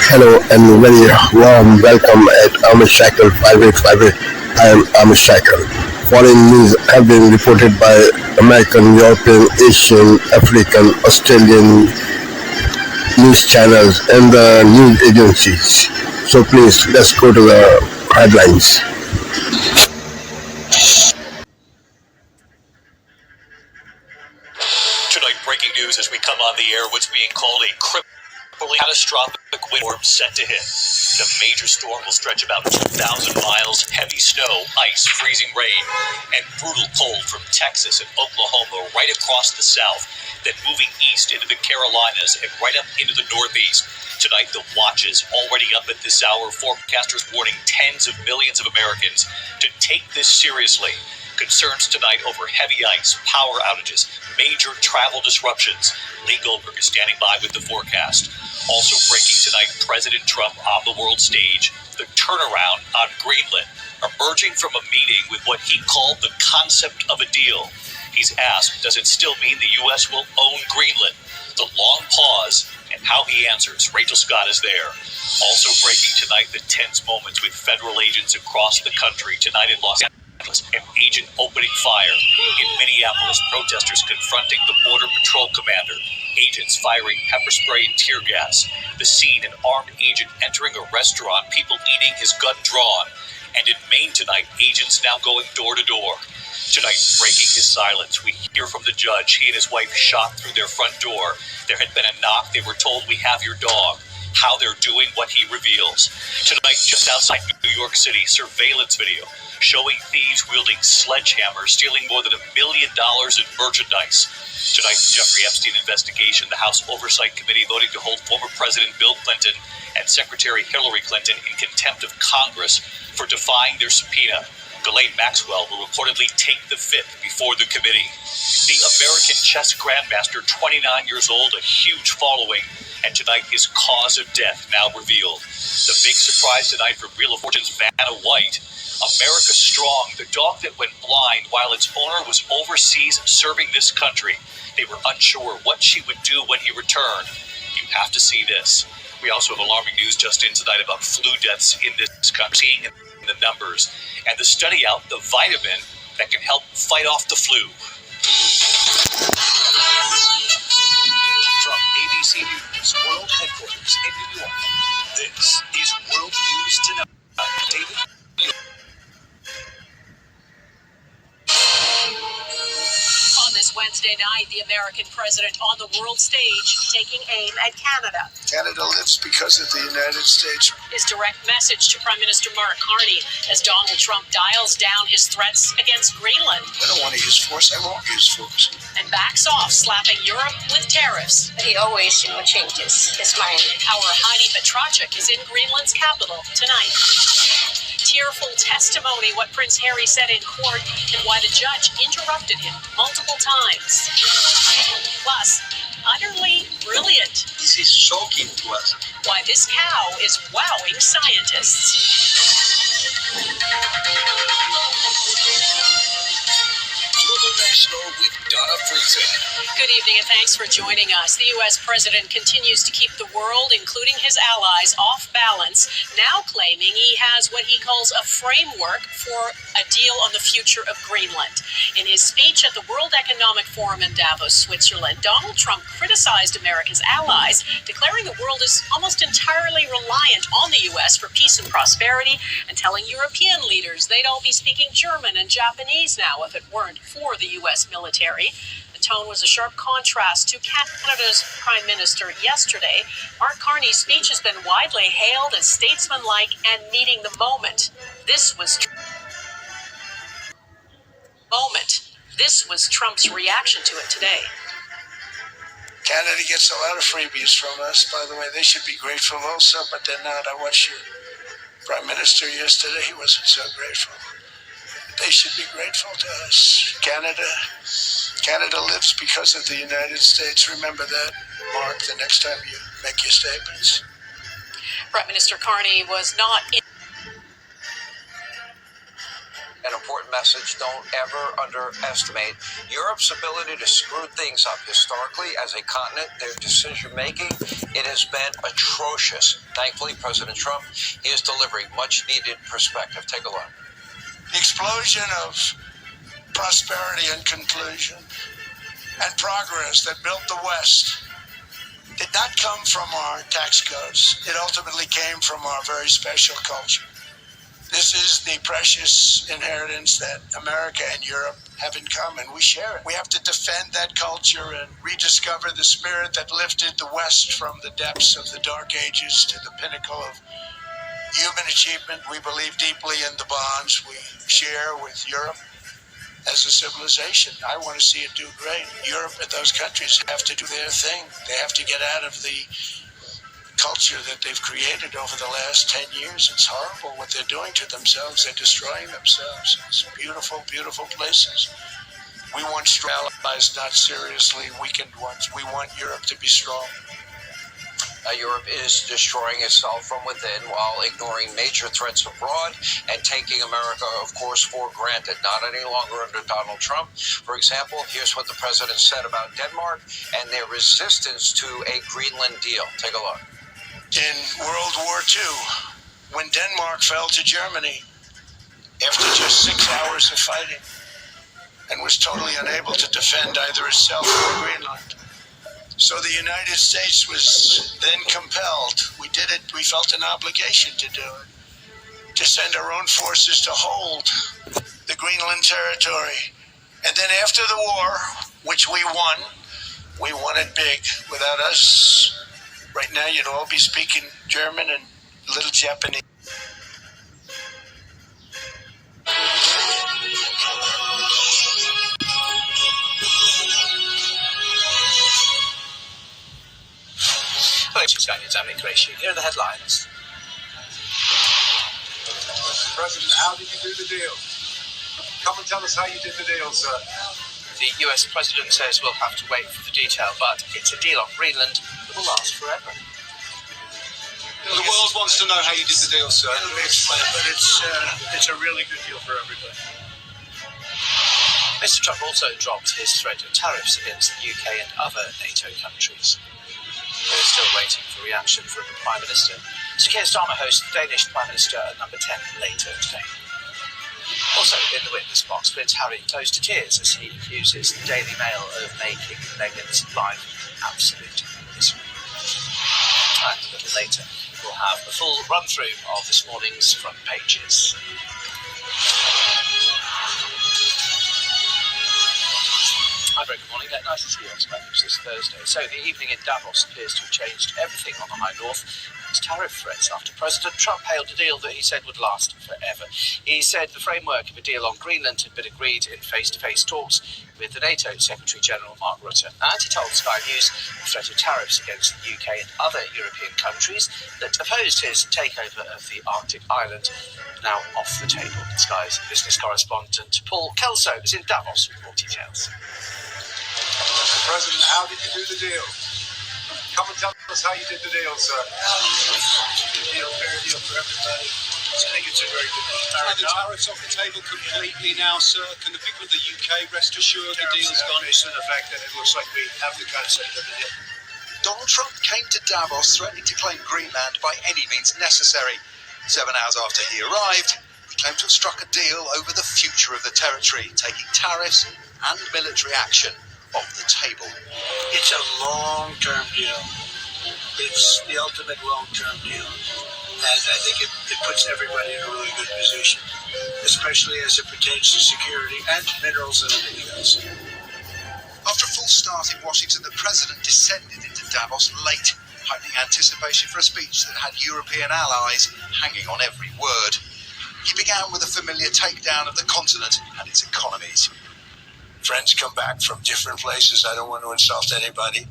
Hello and very warm welcome at Amish Shackle 5858. I am Amish Shackle. Foreign news have been reported by American, European, Asian, African, Australian news channels and the news agencies. So please let's go to the headlines. Tonight, breaking news as we come on the air, what's being called a crippling catastrophic windstorm set to hit. The major storm will stretch about 2,000 miles, heavy snow, ice, freezing rain, and brutal cold from Texas and Oklahoma right across the south, then moving east into the Carolinas and right up into the northeast. Tonight, the watch is already up at this hour. Forecasters warning tens of millions of Americans to take this seriously. Concerns tonight over heavy ice, power outages, major travel disruptions. Lee Goldberg is standing by with the forecast. Also breaking tonight, President Trump on the world stage. The turnaround on Greenland, emerging from a meeting with what he called the concept of a deal. He's asked, does it still mean the U.S. will own Greenland? The long pause and how he answers. Rachel Scott is there. Also breaking tonight, the tense moments with federal agents across the country. Tonight in Los Angeles, an agent opening fire. In Minneapolis, protesters confronting the Border Patrol commander. Agents firing pepper spray and tear gas. The scene, an armed agent entering a restaurant, people eating, his gun drawn. And in Maine tonight, agents now going door to door. Tonight, breaking his silence, we hear from the judge. He and his wife shot through their front door. There had been a knock. They were told, we have your dog. How they're doing, what he reveals. Tonight, just outside New York City, surveillance video showing thieves wielding sledgehammers, stealing more than $1 million in merchandise. Tonight, the Jeffrey Epstein investigation, the House Oversight Committee voting to hold former President Bill Clinton and Secretary Hillary Clinton in contempt of Congress for defying their subpoena. Ghislaine Maxwell will reportedly take the fifth before the committee. The American chess grandmaster, 29 years old, a huge following, and tonight his cause of death now revealed. The big surprise tonight from Wheel of Fortune's Vanna White. America Strong, the dog that went blind while its owner was overseas serving this country. They were unsure what she would do when he returned. You have to see this. We also have alarming news just in tonight about flu deaths in this country, seeing in the numbers, and the study out the vitamin that can help fight off the flu. From ABC News World Headquarters in New York, this is World News Tonight. David. On this Wednesday night, the American president on the world stage taking aim at Canada. Canada lives because of the United States. His direct message to Prime Minister Mark Carney as Donald Trump dials down his threats against Greenland. I don't want to use force. I won't use force. And backs off, slapping Europe with tariffs. He always, changes his mind. Our Heidi Petracek is in Greenland's capital tonight. Tearful testimony what Prince Harry said in court and why the judge interrupted him multiple times. Plus, utterly brilliant. This is shocking to us. Why this cow is wowing scientists. Global National with Donna Friesen. Good evening and thanks for joining us. The U.S. president continues to keep the world, including his allies, off balance, now claiming he has what he calls a framework for a deal on the future of Greenland. In his speech at the World Economic Forum in Davos, Switzerland, Donald Trump criticized America's allies, declaring the world is almost entirely reliant on the U.S. for peace and prosperity, and telling European leaders they'd all be speaking German and Japanese now if it weren't for the U.S. military. The tone was a sharp contrast to Canada's Prime Minister yesterday. Mark Carney's speech has been widely hailed as statesmanlike and meeting the moment. This was Trump's reaction to it today. Canada gets a lot of freebies from us. By the way, they should be grateful also, but they're not. I watched your Prime Minister yesterday. He wasn't so grateful. They should be grateful to us. Canada lives because of the United States. Remember that, Mark, the next time you make your statements. Prime Minister Carney was not in an important message. Don't ever underestimate Europe's ability to screw things up historically as a continent. Their decision-making, it has been atrocious. Thankfully, President Trump, he is delivering much-needed perspective. Take a look. The explosion of prosperity and conclusion and progress that built the West did not come from our tax codes. It ultimately came from our very special culture. This is the precious inheritance that America and Europe have in common. We share it. We have to defend that culture and rediscover the spirit that lifted the West from the depths of the Dark Ages to the pinnacle of human achievement. We believe deeply in the bonds we share with Europe as a civilization. I want to see it do great. Europe and those countries have to do their thing. They have to get out of the culture that they've created over the last 10 years. It's horrible what they're doing to themselves. They're destroying themselves. It's beautiful, beautiful places. We want strong allies, not seriously weakened ones. We want Europe to be strong. Europe is destroying itself from within while ignoring major threats abroad and taking America, of course, for granted. Not any longer under Donald Trump. For example, here's what the president said about Denmark and their resistance to a Greenland deal. Take a look. In World War II, when Denmark fell to Germany after just 6 hours of fighting and was totally unable to defend either itself or Greenland. So the United States was then compelled, we did it, we felt an obligation to do it, to send our own forces to hold the Greenland territory. And then after the war, which we won it big. Without us, right now you'd all be speaking German and a little Japanese. Immigration. Here are the headlines. Mr. President, how did you do the deal? Come and tell us how you did the deal, sir. The US president says we'll have to wait for the detail, but it's a deal on Greenland that will last forever. The world wants to know how you did the deal, sir. Let me explain, but it's a really good deal for everybody. Mr. Trump also dropped his threat of tariffs against the UK and other NATO countries. We're still waiting for reaction from the Prime Minister. Sir Keir Starmer hosts the Danish Prime Minister at number 10 later today. Also in the witness box, Prince Harry close to tears as he accuses the Daily Mail of making Meghan's life absolute misery. And a little later, we'll have a full run-through of this morning's front pages. Hi, very good morning. Nice to see you on Spanish this Thursday. So the evening in Davos appears to have changed everything on the High North. It's tariff threats after President Trump hailed a deal that he said would last forever. He said the framework of a deal on Greenland had been agreed in face-to-face talks with the NATO Secretary-General Mark Rutte. And he told Sky News the threat of tariffs against the UK and other European countries that opposed his takeover of the Arctic island now off the table. Sky's business correspondent Paul Kelso is in Davos with more details. Mr. President, how did you do the deal? Come and tell us how you did the deal, sir. Good deal, fair deal for everybody. I think it's a very good deal. Are the tariffs off the table completely now, sir? Can the people of the UK rest assured the deal's gone? Based on the fact that it looks like we have the concept of the deal. Donald Trump came to Davos threatening to claim Greenland by any means necessary. 7 hours after he arrived, he claimed to have struck a deal over the future of the territory, taking tariffs and military action off the table. It's a long-term deal. It's the ultimate long-term deal. And I think it puts everybody in a really good position, especially as it pertains to security and minerals and everything else. After a full start in Washington, the president descended into Davos late, heightening anticipation for a speech that had European allies hanging on every word. He began with a familiar takedown of the continent and its economies. Friends come back from different places. I don't want to insult anybody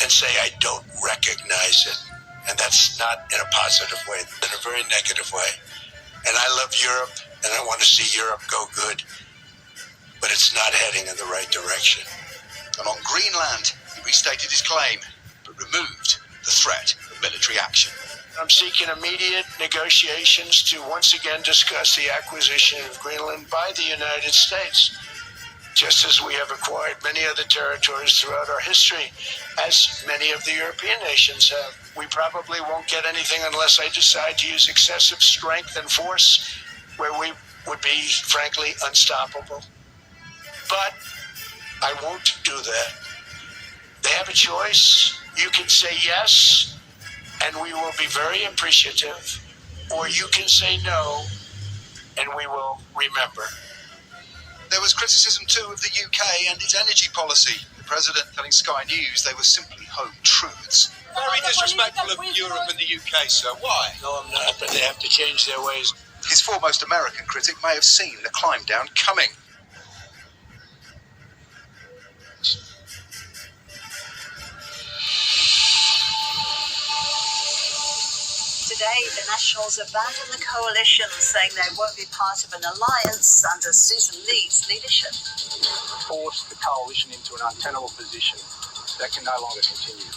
and say I don't recognize it. And that's not in a positive way, in a very negative way. And I love Europe, and I want to see Europe go good. But it's not heading in the right direction. And on Greenland, he restated his claim, but removed the threat of military action. I'm seeking immediate negotiations to once again discuss the acquisition of Greenland by the United States, just as we have acquired many other territories throughout our history, as many of the European nations have. We probably won't get anything unless I decide to use excessive strength and force, where we would be, frankly, unstoppable. But I won't do that. They have a choice. You can say yes, and we will be very appreciative, or you can say no, and we will remember. There was criticism too of the UK and its energy policy. The President telling Sky News they were simply home truths. Very disrespectful of Europe and the UK, sir. Why? No, I'm not, but they have to change their ways. His foremost American critic may have seen the climb down coming. Today, the Nationals abandoned the coalition, saying they won't be part of an alliance under Susan Lee's leadership. Force the coalition into an untenable position that can no longer continue.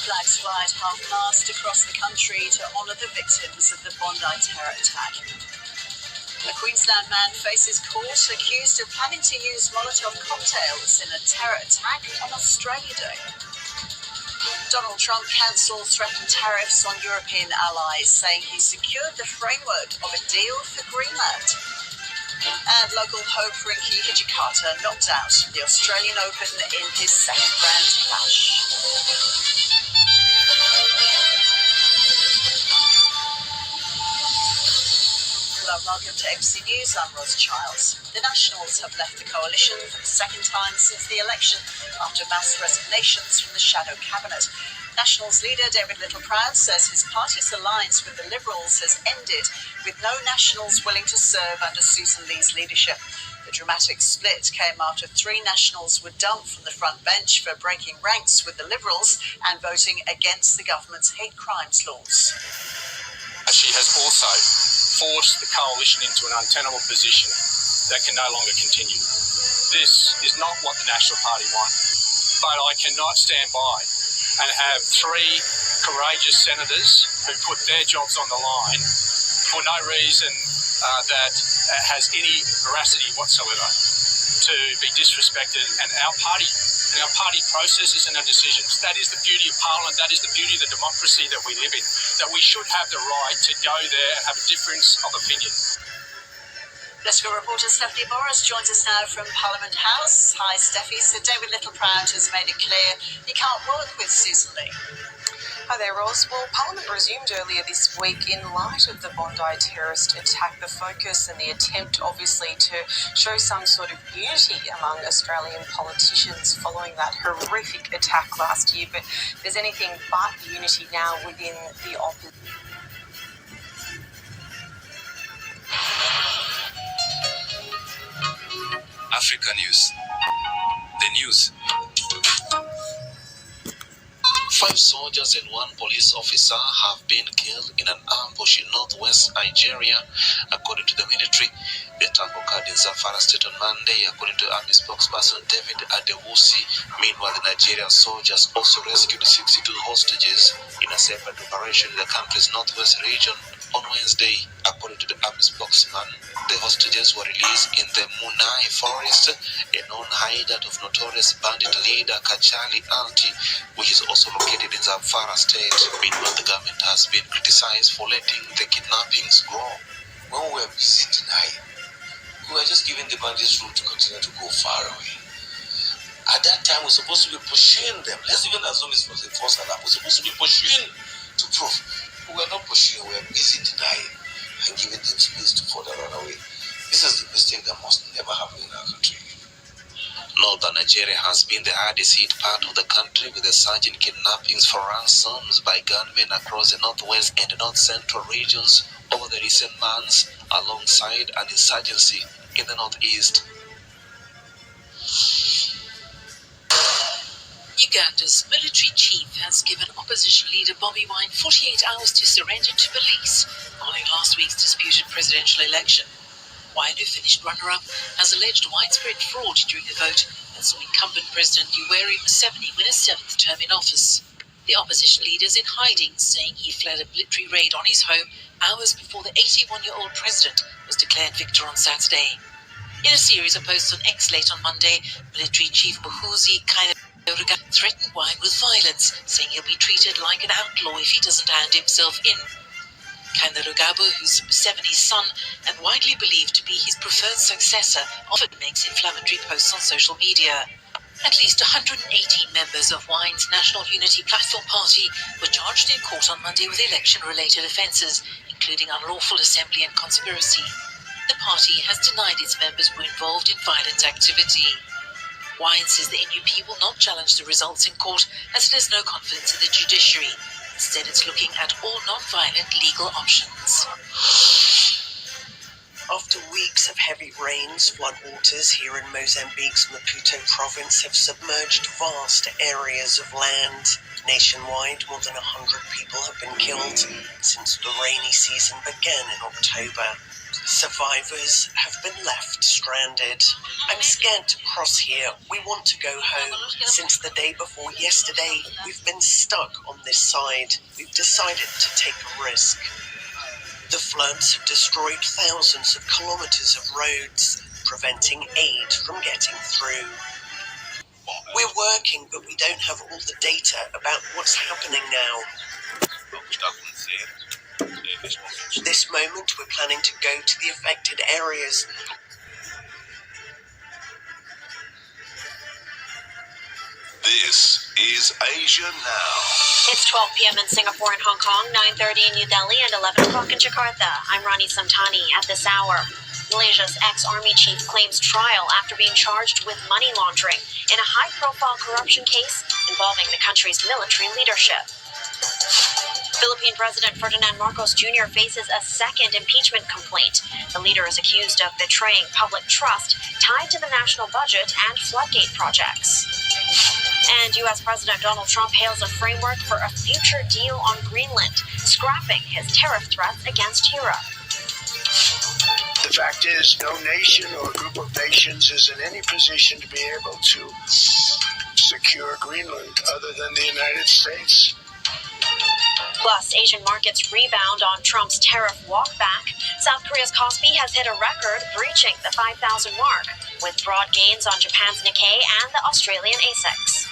Flags fly at half-mast across the country to honour the victims of the Bondi terror attack. A Queensland man faces court accused of planning to use Molotov cocktails in a terror attack on Australia Day. Donald Trump cancelled threatened tariffs on European allies, saying he secured the framework of a deal for Greenland. And local hope Rinky Hijikata knocked out the Australian Open in his second round clash. Welcome to MC News, I'm Ros Childs. The Nationals have left the coalition for the second time since the election, after mass resignations from the shadow cabinet. Nationals leader David Littleproud says his party's alliance with the Liberals has ended, with no Nationals willing to serve under Susan Lee's leadership. The dramatic split came after 3 Nationals were dumped from the front bench for breaking ranks with the Liberals and voting against the government's hate crimes laws. She has also forced the coalition into an untenable position that can no longer continue. This is not what the National Party want, but I cannot stand by and have 3 courageous senators who put their jobs on the line for no reason that has any veracity whatsoever to be disrespected, and our party processes and our decisions. That is the beauty of Parliament, that is the beauty of the democracy that we live in, that we should have the right to go there and have a difference of opinion. Political reporter Stephanie Boris joins us now from Parliament House. Hi Steffi, so David Littleproud has made it clear he can't work with Susan Lee. Hi there, Ros. Well, Parliament resumed earlier this week in light of the Bondi terrorist attack. The focus and the attempt, obviously, to show some sort of unity among Australian politicians following that horrific attack last year. But there's anything but unity now within the opposition. Africa News. The news. 5 soldiers and 1 police officer have been killed in an ambush in northwest Nigeria, according to the military. The attack occurred in Zamfara State on Monday, according to Army spokesperson David Adewusi. Meanwhile, the Nigerian soldiers also rescued 62 hostages in a separate operation in the country's northwest region on Wednesday. According to the Army spokesman, the hostages were released in the Munai forest, a known hideout of notorious bandit leader Kachali Alti, which is also located in Zamfara State. Meanwhile, the government has been criticized for letting the kidnappings grow. When we were busy denying, we were just giving the bandits room to continue to go far away. At that time, we're supposed to be pursuing them. Let's even assume it was a false alarm. We're supposed to be pursuing to prove. We were not pursuing, we were busy denying and giving them space to further run away. This is the mistake that must never happen in our country. Northern Nigeria has been the hardest hit part of the country, with the surge in kidnappings for ransoms by gunmen across the northwest and north-central regions over the recent months, alongside an insurgency in the northeast. Uganda's military chief has given opposition leader Bobi Wine 48 hours to surrender to police following last week's disputed presidential election. Wine, who finished runner-up, has alleged widespread fraud during the vote and saw incumbent President Yoweri Museveni win a seventh term in office. The opposition leader is in hiding, saying he fled a military raid on his home hours before the 81-year-old president was declared victor on Saturday. In a series of posts on X late on Monday, military chief Muhoozi Kainerugaba threatened Wine with violence, saying he'll be treated like an outlaw if he doesn't hand himself in. Kainerugaba, who's Museveni's son and widely believed to be his preferred successor, often makes inflammatory posts on social media. At least 118 members of Wine's National Unity Platform Party were charged in court on Monday with election-related offences, including unlawful assembly and conspiracy. The party has denied its members were involved in violent activity. Wine says the NUP will not challenge the results in court as it has no confidence in the judiciary. Instead, it's looking at all non-violent legal options. After weeks of heavy rains, floodwaters here in Mozambique's Maputo province have submerged vast areas of land. Nationwide, more than 100 people have been killed since the rainy season began in October. Survivors have been left stranded. I'm scared to cross here. We want to go home. Since the day before yesterday, we've been stuck on this side. We've decided to take a risk. The floods have destroyed thousands of kilometers of roads, preventing aid from getting through. We're working, but we don't have all the data about what's happening now. This moment, we're planning to go to the affected areas. This is Asia Now. It's 12 p.m. in Singapore and Hong Kong, 9:30 in New Delhi, and 11 o'clock in Jakarta. I'm Rani Samtani. At this hour, Malaysia's ex-army chief claims trial after being charged with money laundering in a high-profile corruption case involving the country's military leadership. Philippine President Ferdinand Marcos Jr. faces a second impeachment complaint. The leader is accused of betraying public trust tied to the national budget and floodgate projects. And U.S. President Donald Trump hails a framework for a future deal on Greenland, scrapping his tariff threats against Europe. The fact is, no nation or group of nations is in any position to be able to secure Greenland other than the United States. Plus, Asian markets rebound on Trump's tariff walkback. South Korea's Kospi has hit a record, breaching the 5,000 mark, with broad gains on Japan's Nikkei and the Australian ASICs.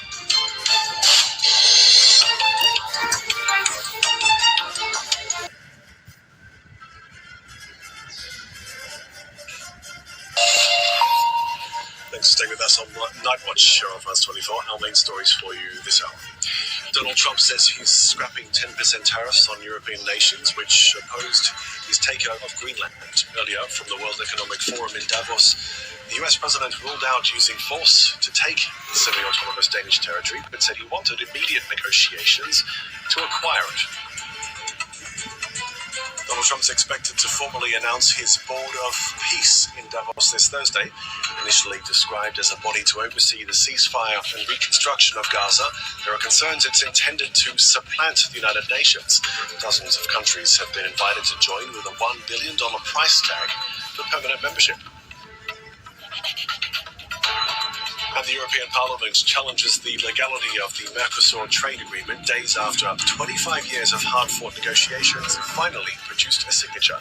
Thanks for staying with us on Night Watch here on France 24. Our main stories for you this hour. Donald Trump says he's scrapping 10% tariffs on European nations, which opposed his takeover of Greenland. Earlier, from the World Economic Forum in Davos, the US president ruled out using force to take the semi-autonomous Danish territory, but said he wanted immediate negotiations to acquire it. Donald Trump's expected to formally announce his Board of Peace in Davos this Thursday. Initially described as a body to oversee the ceasefire and reconstruction of Gaza, there are concerns it's intended to supplant the United Nations. Dozens of countries have been invited to join with a $1 billion price tag for permanent membership. And the European Parliament challenges the legality of the Mercosur trade agreement days after 25 years of hard-fought negotiations finally produced a signature.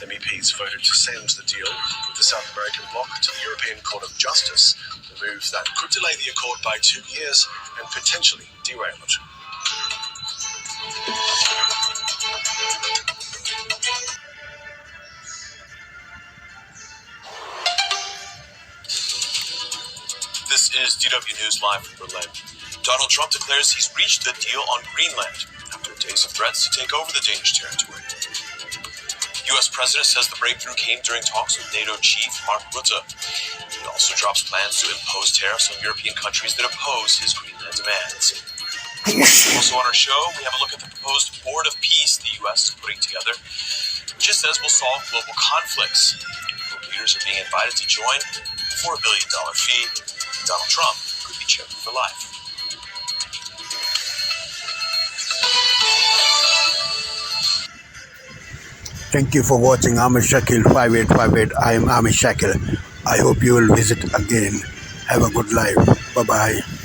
MEPs voted to send the deal with the South American bloc to the European Court of Justice, a move that could delay the accord by 2 years and potentially derail it. This is DW News Live from Berlin. Donald Trump declares he's reached a deal on Greenland after days of threats to take over the Danish territory. U.S. President says the breakthrough came during talks with NATO chief Mark Rutte. He also drops plans to impose tariffs on European countries that oppose his Greenland demands. Also on our show, we have a look at the proposed Board of Peace the U.S. is putting together, which it says will solve global conflicts. World leaders are being invited to join for a $1 billion fee. Donald Trump could be chairman for life. Thank you for watching Amish Shakil 5858. I am Amish Shakil. I hope you will visit again. Have a good life. Bye-bye.